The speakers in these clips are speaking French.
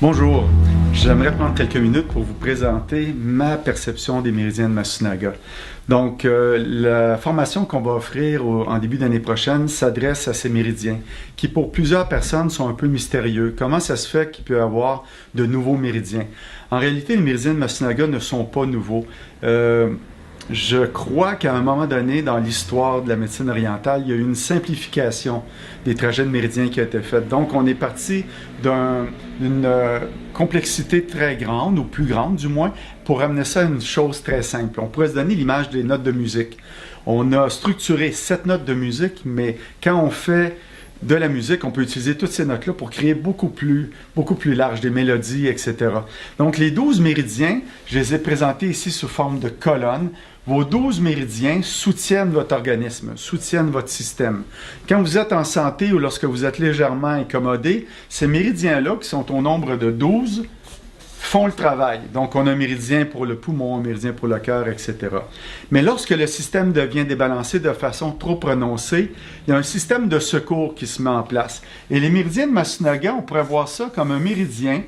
Bonjour, j'aimerais prendre quelques minutes pour vous présenter ma perception des méridiens de Masunaga. Donc, la formation qu'on va offrir en début d'année prochaine s'adresse à ces méridiens qui, pour plusieurs personnes, sont un peu mystérieux. Comment ça se fait qu'il peut y avoir de nouveaux méridiens? En réalité, les méridiens de Masunaga ne sont pas nouveaux. Je crois qu'à un moment donné, dans l'histoire de la médecine orientale, il y a eu une simplification des trajets de méridiens qui a été faite. Donc, on est parti d'une complexité très grande, ou plus grande du moins, pour amener ça à une chose très simple. On pourrait se donner l'image des notes de musique. On a structuré 7 notes de musique, mais quand on fait de la musique, on peut utiliser toutes ces notes-là pour créer beaucoup plus large, des mélodies, etc. Donc, les 12 méridiens, je les ai présentés ici sous forme de colonnes. Vos 12 méridiens soutiennent votre organisme, soutiennent votre système. Quand vous êtes en santé ou lorsque vous êtes légèrement incommodé, ces méridiens-là, qui sont au nombre de 12, font le travail. Donc, on a un méridien pour le poumon, un méridien pour le cœur, etc. Mais lorsque le système devient débalancé de façon trop prononcée, il y a un système de secours qui se met en place. Et les méridiens de Masunaga, on pourrait voir ça comme un méridien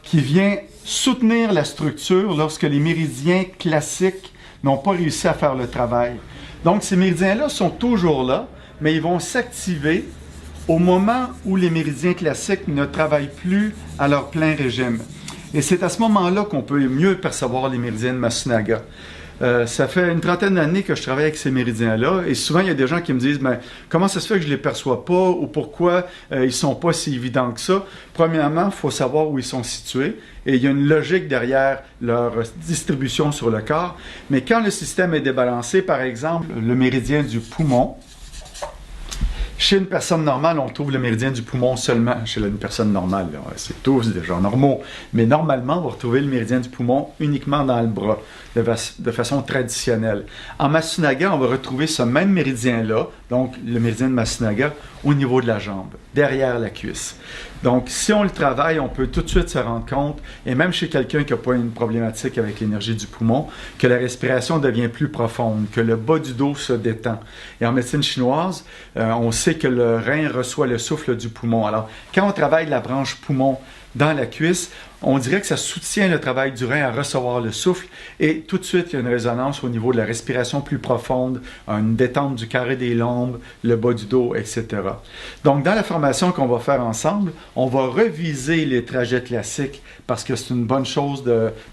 qui vient soutenir la structure lorsque les méridiens classiques n'ont pas réussi à faire le travail. Donc, ces méridiens-là sont toujours là, mais ils vont s'activer au moment où les méridiens classiques ne travaillent plus à leur plein régime. Et c'est à ce moment-là qu'on peut mieux percevoir les méridiens de Masunaga. Ça fait une trentaine d'années que je travaille avec ces méridiens-là, et souvent il y a des gens qui me disent « Comment ça se fait que je ne les perçois pas ou pourquoi ils ne sont pas si évidents que ça? » Premièrement, il faut savoir où ils sont situés, et il y a une logique derrière leur distribution sur le corps. Mais quand le système est débalancé, par exemple, le méridien du poumon, chez une personne normale, on trouve le méridien du poumon seulement. Chez une personne normale, c'est tous des gens normaux. Mais normalement, on va retrouver le méridien du poumon uniquement dans le bras, de façon traditionnelle. En Masunaga, on va retrouver ce même méridien-là, donc le méridien de Masunaga, au niveau de la jambe, derrière la cuisse. Donc, si on le travaille, on peut tout de suite se rendre compte, et même chez quelqu'un qui n'a pas une problématique avec l'énergie du poumon, que la respiration devient plus profonde, que le bas du dos se détend. Et en médecine chinoise, on sait que le rein reçoit le souffle du poumon. Alors, quand on travaille la branche poumon dans la cuisse, on dirait que ça soutient le travail du rein à recevoir le souffle, et tout de suite, il y a une résonance au niveau de la respiration plus profonde, une détente du carré des lombes, le bas du dos, etc. Donc, dans la formation qu'on va faire ensemble, on va reviser les trajets classiques parce que c'est une bonne chose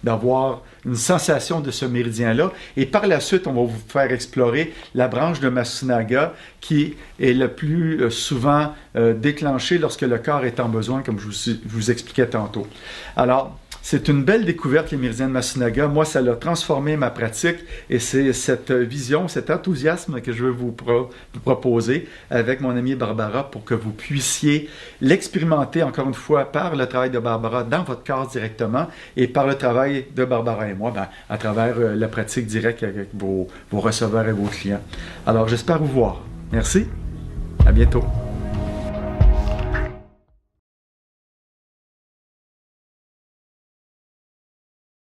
d'avoir une sensation de ce méridien-là. Et par la suite, on va vous faire explorer la branche de Masunaga qui est le plus souvent déclenchée lorsque le corps est en besoin, comme je vous expliquais tantôt. Alors, c'est une belle découverte, les méridiens de Masunaga. Moi, ça a transformé ma pratique, et c'est cette vision, cet enthousiasme que je veux vous proposer avec mon amie Barbara pour que vous puissiez l'expérimenter, encore une fois, par le travail de Barbara dans votre corps directement, et par le travail de Barbara et moi, à travers la pratique directe avec vos receveurs et vos clients. Alors, j'espère vous voir. Merci. À bientôt.